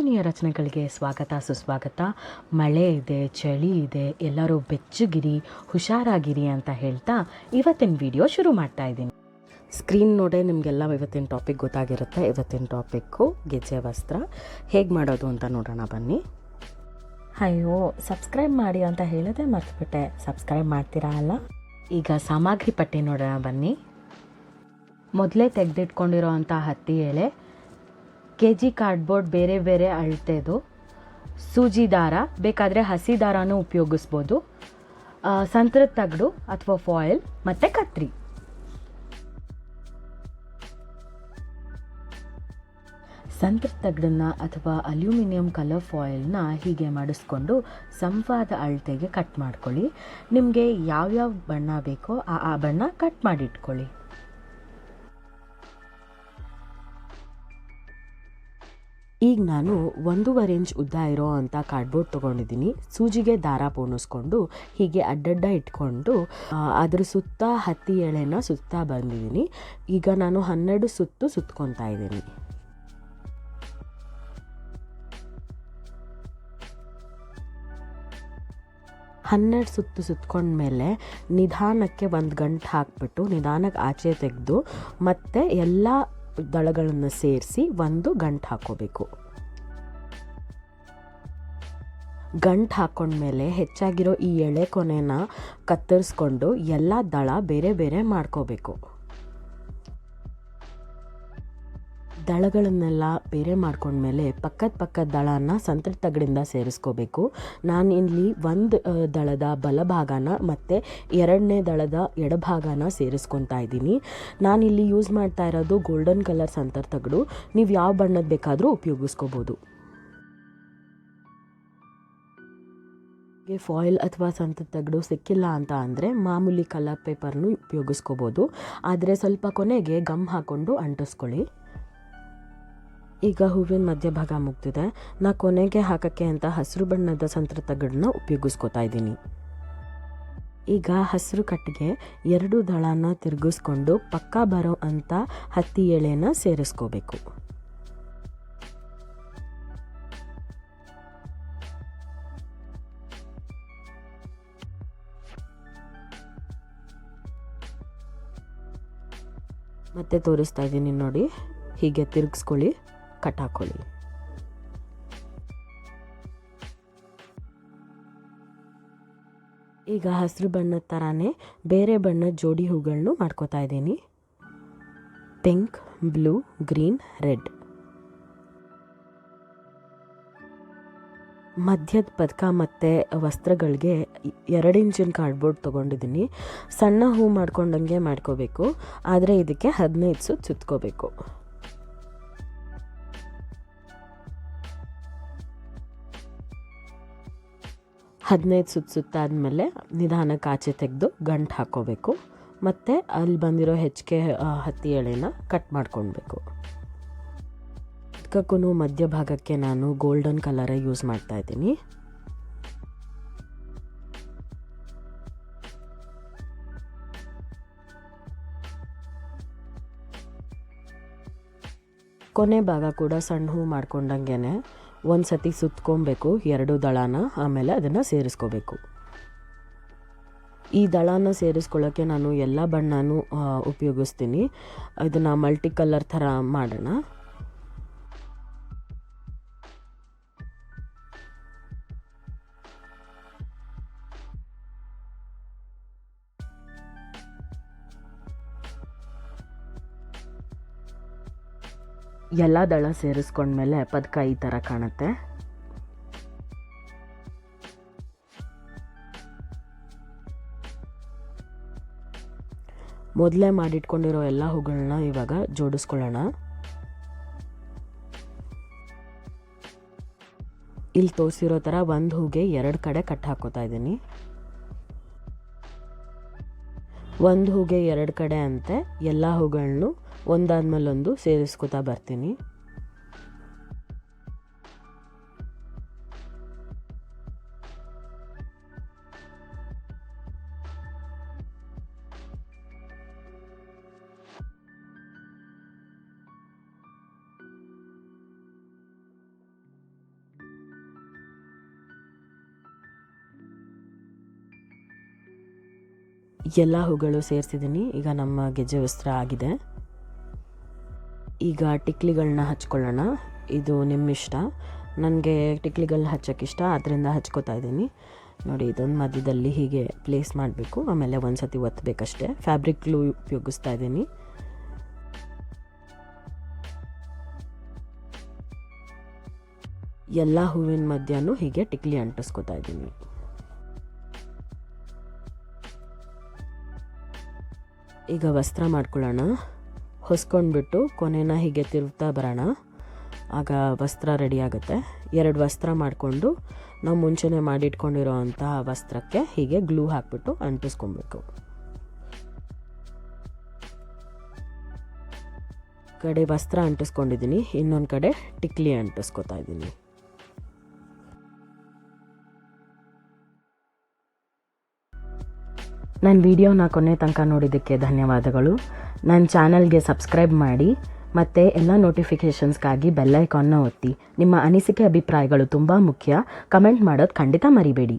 ಆತ್ಮೀಯ ರಚನೆಗಳಿಗೆ ಸ್ವಾಗತ ಸುಸ್ವಾಗತ. ಮಳೆ ಇದೆ, ಚಳಿ ಇದೆ, ಎಲ್ಲರೂ ಬೆಚ್ಚಗಿರಿ, ಹುಷಾರಾಗಿರಿ ಅಂತ ಹೇಳ್ತಾ ಇವತ್ತಿನ ವಿಡಿಯೋ ಶುರು ಮಾಡ್ತಾ ಇದ್ದೀನಿ. ಸ್ಕ್ರೀನ್ ನೋಡೇ ನಿಮಗೆಲ್ಲ ಇವತ್ತಿನ ಟಾಪಿಕ್ ಗೊತ್ತಾಗಿರುತ್ತೆ. ಇವತ್ತಿನ ಟಾಪಿಕ್ಕು ಗೆಜ್ಜೆವಸ್ತ್ರ ಹೇಗೆ ಮಾಡೋದು ಅಂತ ನೋಡೋಣ ಬನ್ನಿ. ಅಯ್ಯೋ, ಸಬ್ಸ್ಕ್ರೈಬ್ ಮಾಡಿ ಅಂತ ಹೇಳಿದೆ ಮರ್ತ್ಬಿಟ್ಟೆ. ಸಬ್ಸ್ಕ್ರೈಬ್ ಮಾಡ್ತೀರಾ ಅಲ್ಲ? ಈಗ ಸಾಮಗ್ರಿ ಪಟ್ಟಿ ನೋಡೋಣ ಬನ್ನಿ. ಮೊದಲೇ ತೆಗೆದಿಟ್ಕೊಂಡಿರೋ ಅಂಥ ಹತ್ತಿ ಎಳೆ, ಕೆಜಿ ಕಾರ್ಡ್ಬೋರ್ಡ್ ಬೇರೆ ಬೇರೆ ಅಳತೆದು, ಸೂಜಿ ದಾರ, ಬೇಕಾದರೆ ಹಸಿ ದಾರನೂ ಉಪಯೋಗಿಸ್ಬೋದು, ಸಂತ್ರದ ತಗಡು ಅಥವಾ ಫಾಯಿಲ್ ಮತ್ತು ಕತ್ರಿ. ಸಂತ್ರದ ತಗಡನ್ನು ಅಥವಾ ಅಲ್ಯೂಮಿನಿಯಂ ಕಲರ್ ಫಾಯಿಲ್ನ ಹೀಗೆ ಮಾಡಿಸ್ಕೊಂಡು ಸಮವಾದ ಅಳತೆಗೆ ಕಟ್ ಮಾಡ್ಕೊಳ್ಳಿ. ನಿಮಗೆ ಯಾವ್ಯಾವ ಬಣ್ಣ ಬೇಕೋ ಆ ಬಣ್ಣ ಕಟ್ ಮಾಡಿಟ್ಕೊಳ್ಳಿ. ಈಗ ನಾನು 1.5 ಇಂಚ್ ಉದ್ದ ಇರೋ ಅಂಥ ಕಾರ್ಡ್ಬೋರ್ಡ್ ತೊಗೊಂಡಿದ್ದೀನಿ. ಸೂಜಿಗೆ ದಾರ ಪೋಣಿಸ್ಕೊಂಡು ಹೀಗೆ ಅಡ್ಡಡ್ಡ ಇಟ್ಕೊಂಡು ಅದ್ರ ಸುತ್ತ ಹತ್ತಿ ಎಳೆನ ಸುತ್ತಾ ಬಂದಿದ್ದೀನಿ. ಈಗ ನಾನು 12 ಸುತ್ತು ಸುತ್ಕೊತಾ ಇದ್ದೀನಿ. ಸುತ್ತು ಸುತ್ಕೊಂಡ್ಮೇಲೆ ನಿಧಾನಕ್ಕೆ ಒಂದು ಗಂಟು ಹಾಕ್ಬಿಟ್ಟು ನಿಧಾನಕ್ಕೆ ಆಚೆ ತೆಗೆದು ಮತ್ತೆ ಎಲ್ಲ ದಳಗಳನ್ನು ಸೇರಿಸಿ ಒಂದು ಗಂಟು ಹಾಕೋಬೇಕು. ಗಂಟು ಹಾಕೊಂಡ್ಮೇಲೆ ಹೆಚ್ಚಾಗಿರೋ ಈ ಎಳೆ ಕೊನೆನ ಕತ್ತರಿಸ್ಕೊಂಡು ಎಲ್ಲ ದಳ ಬೇರೆ ಬೇರೆ ಮಾಡ್ಕೋಬೇಕು. ದಳಗಳನ್ನೆಲ್ಲ ಬೇರೆ ಮಾಡ್ಕೊಂಡ್ಮೇಲೆ ಪಕ್ಕದ ದಳನ ಸಂತ್ರದ ತಗಡಿಂದ ಸೇರಿಸ್ಕೋಬೇಕು. ನಾನು ಇಲ್ಲಿ ಒಂದು ದಳದ ಬಲಭಾಗನ ಮತ್ತು ಎರಡನೇ ದಳದ ಎಡಭಾಗನ ಸೇರಿಸ್ಕೊತಾ ಇದ್ದೀನಿ. ನಾನಿಲ್ಲಿ ಯೂಸ್ ಮಾಡ್ತಾ ಇರೋದು ಗೋಲ್ಡನ್ ಕಲರ್ ಸಂತ್ರದ ತಗಡು. ನೀವು ಯಾವ ಬಣ್ಣದ ಬೇಕಾದರೂ ಉಪಯೋಗಿಸ್ಕೋಬೋದು. ಫಾಯಿಲ್ ಅಥವಾ ಸಂತ್ರದ ತಗಡು ಸಿಕ್ಕಿಲ್ಲ ಅಂತ ಅಂದರೆ ಮಾಮೂಲಿ ಕಲರ್ ಪೇಪರ್ನು ಉಪಯೋಗಿಸ್ಕೋಬೋದು. ಆದರೆ ಸ್ವಲ್ಪ ಕೊನೆಗೆ ಗಮ್ ಹಾಕ್ಕೊಂಡು ಅಂಟಿಸ್ಕೊಳ್ಳಿ. ಈಗ ಹೂವಿನ ಮಧ್ಯಭಾಗ ಮುಗ್ದಿದೆ. ನಾ ಕೊನೆಗೆ ಹಾಕೋಕ್ಕೆ ಅಂತ ಹಸಿರು ಬಣ್ಣದ ಸಂತ್ರದ ತಗಡನ್ನ ಉಪಯೋಗಿಸ್ಕೊತಾ ಇದ್ದೀನಿ. ಈಗ ಹಸಿರು ಕಟ್ಟಿಗೆ 2 ದಳನ ತಿರುಗಿಸ್ಕೊಂಡು ಪಕ್ಕ ಬರೋ ಅಂಥ ಹತ್ತಿ ಎಳೆನ ಸೇರಿಸ್ಕೋಬೇಕು. ಮತ್ತೆ ತೋರಿಸ್ತಾ ಇದ್ದೀನಿ ನೋಡಿ, ಹೀಗೆ ತಿರುಗಿಸ್ಕೊಳ್ಳಿ, ಕಟ್ ಹಾಕೊಳ್ಳಿ. ಈಗ ಹಸಿರು ಬಣ್ಣದ ಥರನೇ ಬೇರೆ ಬಣ್ಣದ ಜೋಡಿ ಹೂಗಳನ್ನು ಮಾಡ್ಕೋತಾ ಇದ್ದೀನಿ. Pink, blue, green, red. ಮಧ್ಯದ ಪದಕ ಮತ್ತು ವಸ್ತ್ರಗಳಿಗೆ 2 ಇಂಚಿನ ಕಾರ್ಡ್ಬೋರ್ಡ್ ತೊಗೊಂಡಿದ್ದೀನಿ. ಸಣ್ಣ ಹೂ ಮಾಡ್ಕೊಂಡಂಗೆ ಮಾಡ್ಕೋಬೇಕು, ಆದರೆ ಇದಕ್ಕೆ 15 ಸುತ್ತು ಸುತ್ಕೋಬೇಕು. ಸುತ್ತಾದಮೇಲೆ ನಿಧಾನಕ್ಕೆ ಆಚೆ ತೆಗೆದು ಗಂಟು ಹಾಕ್ಕೋಬೇಕು. ಮತ್ತು ಅಲ್ಲಿ ಬಂದಿರೋ ಹೆಚ್ಚಿಗೆ ಹತ್ತಿ ಎಳೆನ ಕಟ್ ಮಾಡ್ಕೊಳ್ಬೇಕು. ಇದಕ್ಕೂ ಮಧ್ಯಭಾಗಕ್ಕೆ ನಾನು ಗೋಲ್ಡನ್ ಕಲರೇ ಯೂಸ್ ಮಾಡ್ತಾ ಇದ್ದೀನಿ. ಕೊನೆ ಭಾಗ ಕೂಡ ಸಣ್ಣ ಹೂ ಮಾಡ್ಕೊಂಡಂಗೆ ಒಂದು ಸತಿ ಸುತ್ಕೊಬೇಕು 2 ದಳನ, ಆಮೇಲೆ ಅದನ್ನು ಸೇರಿಸ್ಕೋಬೇಕು. ಈ ದಳನ ಸೇರಿಸ್ಕೊಳ್ಳೋಕ್ಕೆ ನಾನು ಎಲ್ಲ ಬಣ್ಣನೂ ಉಪಯೋಗಿಸ್ತೀನಿ. ಇದನ್ನು ಮಲ್ಟಿ ಕಲರ್ ಥರ ಮಾಡೋಣ. ಎಲ್ಲ ದಳ ಸೇರಿಸ್ಕೊಂಡ್ಮೇಲೆ ಪದಕ ಈ ಥರ ಕಾಣುತ್ತೆ. ಮೊದಲೇ ಮಾಡಿಟ್ಕೊಂಡಿರೋ ಎಲ್ಲ ಹೂಗಳನ್ನ ಇವಾಗ ಜೋಡಿಸ್ಕೊಳ್ಳೋಣ. ಇಲ್ಲಿ ತೋರಿಸಿರೋ ಥರ ಒಂದು ಹೂಗೆ 2 ಕಡೆ ಕಟ್ ಹಾಕೋತಾ ಇದ್ದೀನಿ. ಒಂದು ಹೂಗೆ 2 ಕಡೆ ಅಂತೆ ಎಲ್ಲ ಹೂಗಳನ್ನು ಒಂದಾದ್ಮೇಲೆ ಒಂದು ಸೇರಿಸ್ಕೊತಾ ಬರ್ತೀನಿ. ಎಲ್ಲ ಹೂಗಳು ಸೇರಿಸಿದ್ದೀನಿ. ಈಗ ನಮ್ಮ ಗೆಜ್ಜೆ ವಸ್ತ್ರ ಆಗಿದೆ. ಈಗ ಟಿಕ್ಲಿಗಳನ್ನ ಹಚ್ಕೊಳ್ಳೋಣ. ಇದು ನಿಮ್ಮ ಇಷ್ಟ. ನನಗೆ ಟಿಕ್ಲಿಗಳನ್ನ ಹಚ್ಚೋಕ್ಕಿಷ್ಟ, ಅದರಿಂದ ಹಚ್ಕೋತಾ ಇದ್ದೀನಿ. ನೋಡಿ, ಇದೊಂದು ಮಧ್ಯದಲ್ಲಿ ಹೀಗೆ ಪ್ಲೇಸ್ ಮಾಡಬೇಕು, ಆಮೇಲೆ ಒಂದು ಸತಿ ಒತ್ತಬೇಕಷ್ಟೇ. ಫ್ಯಾಬ್ರಿಕ್ ಗ್ಲೂ ಉಪಯೋಗಿಸ್ತಾ ಇದ್ದೀನಿ. ಎಲ್ಲ ಹೂವಿನ ಮಧ್ಯನೂ ಹೀಗೆ ಟಿಕ್ಲಿ ಅಂಟಿಸ್ಕೊತಾ ಇದ್ದೀನಿ. ಈಗ ವಸ್ತ್ರ ಮಾಡ್ಕೊಳ್ಳೋಣ. ಹೊಸ್ಕೊಂಡ್ಬಿಟ್ಟು ಕೊನೆನ ಹೀಗೆ ತಿರುಗ್ತಾ ಬರೋಣ, ಆಗ ವಸ್ತ್ರ ರೆಡಿ ಆಗುತ್ತೆ. 2 ವಸ್ತ್ರ ಮಾಡಿಕೊಂಡು ನಾವು ಮುಂಚೆನೇ ಮಾಡಿಟ್ಕೊಂಡಿರೋ ಅಂತಹ ವಸ್ತ್ರಕ್ಕೆ ಹೀಗೆ ಗ್ಲೂ ಹಾಕ್ಬಿಟ್ಟು ಅಂಟಿಸ್ಕೊಬೇಕು. ಕಡೆ ವಸ್ತ್ರ ಅಂಟಿಸ್ಕೊಂಡಿದ್ದೀನಿ, ಇನ್ನೊಂದು ಕಡೆ ಟಿಕ್ಲಿ ಅಂಟಿಸ್ಕೊತಾ ಇದ್ದೀನಿ. ನನ್ನ ವಿಡಿಯೋನ ಕೊನೆ ತನಕ ನೋಡಿದ್ದಕ್ಕೆ ಧನ್ಯವಾದಗಳು. ನನ್ನ ಚಾನಲ್ಗೆ ಸಬ್ಸ್ಕ್ರೈಬ್ ಮಾಡಿ ಮತ್ತು ಎಲ್ಲ ನೋಟಿಫಿಕೇಷನ್ಸ್ಗಾಗಿ ಬೆಲ್ ಐಕಾನ್ನ ಒತ್ತಿ. ನಿಮ್ಮ ಅನಿಸಿಕೆ ಅಭಿಪ್ರಾಯಗಳು ತುಂಬ ಮುಖ್ಯ. ಕಮೆಂಟ್ ಮಾಡೋದು ಖಂಡಿತ ಮರಿಬೇಡಿ.